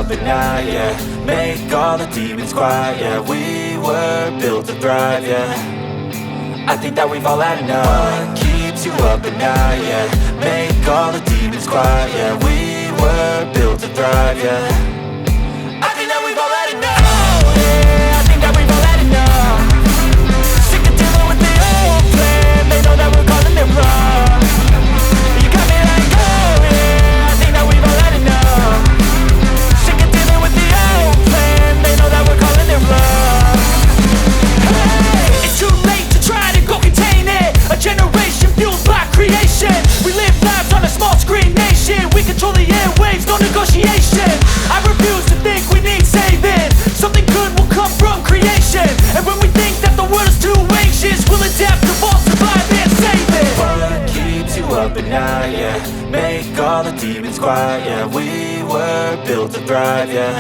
up at night, yeah. Make all the demons quiet, yeah. We were built to thrive, yeah. I think that we've all had enough. What keeps you up at night, yeah. Make all the demons quiet, yeah. We were built to thrive, yeah. I think that we've all had enough. Oh yeah, I think that we've all had enough. Sick of dealing with the old plan. They know that we're calling it wrong. You got me like, oh yeah, I think that we've all had enough. Sick of dealing with the old plan. They know that we're calling it wrong. Hey, it's too late to try to go contain it. A generation fueled by creation. We live lives on a small screen nation. We control the airwaves, no negotiation. I refuse to think we need saving. Something good will come from creation. And when we think that the world is too anxious, we'll adapt, evolve, survive and save it. What keeps you up at night, yeah. Make all the demons quiet, yeah. We were built to thrive, yeah.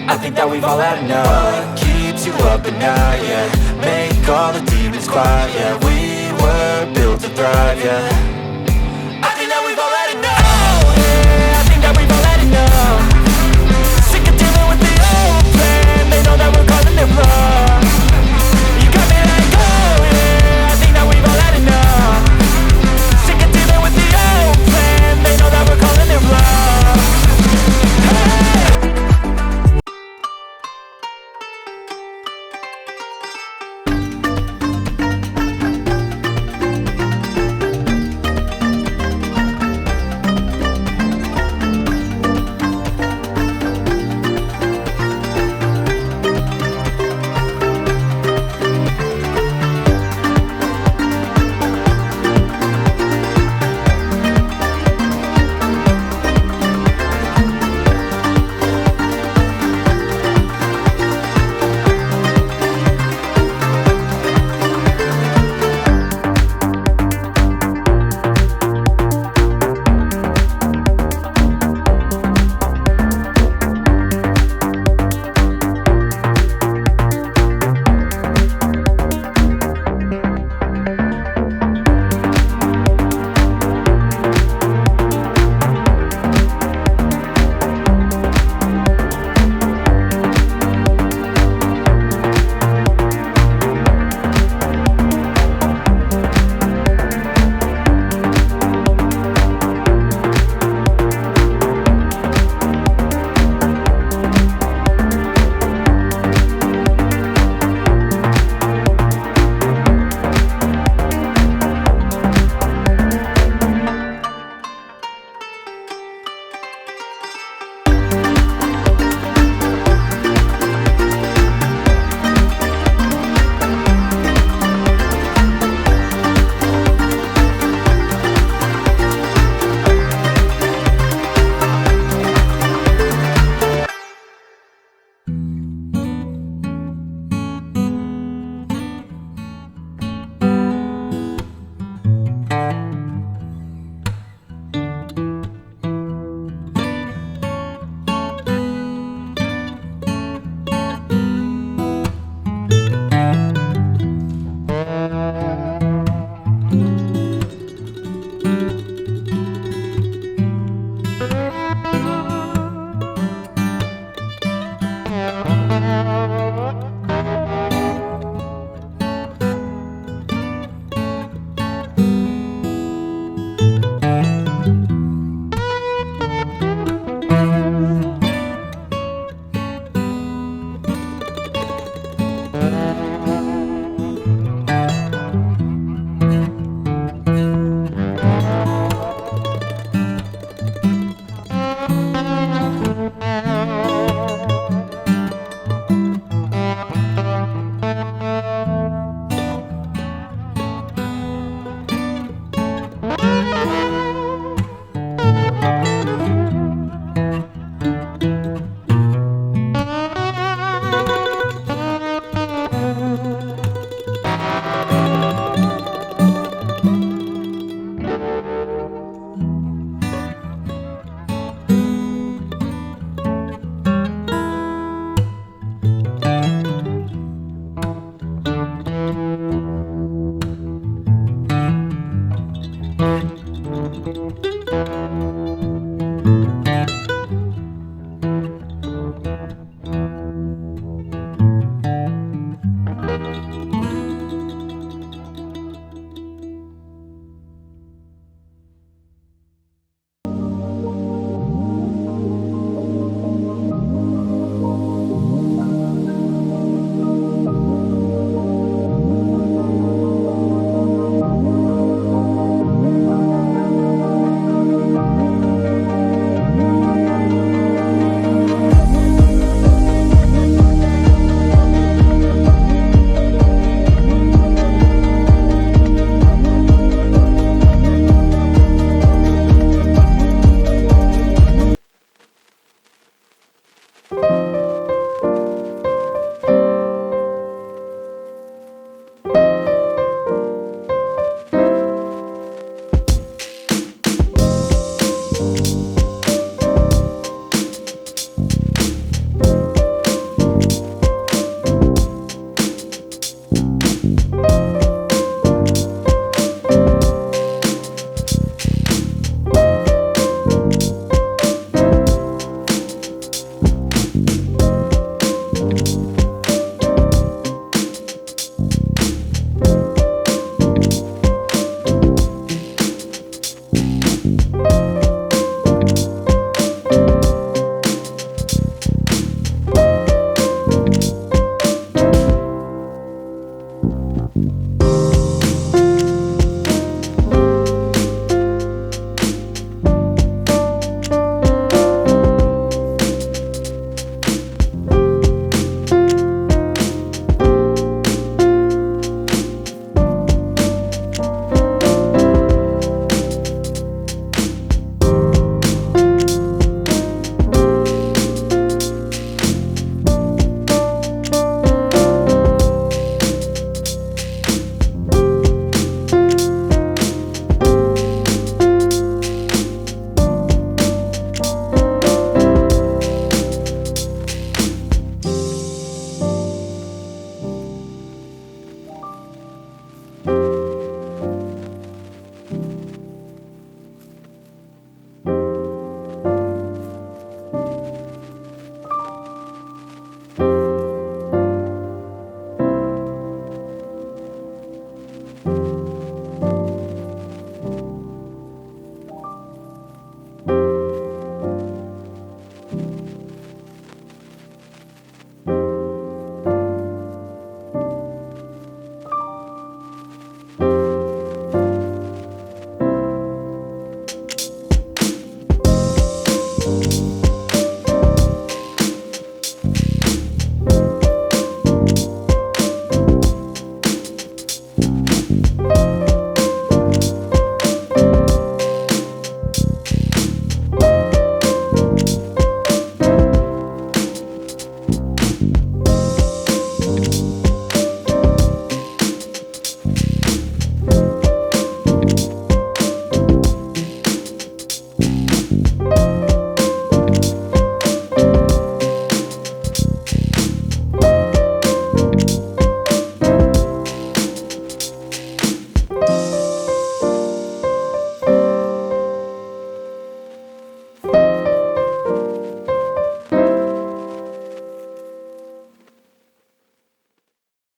I think that we've all had enough. What keeps you up at night, yeah. Make all the demons quiet, yeah. We were built to thrive, yeah.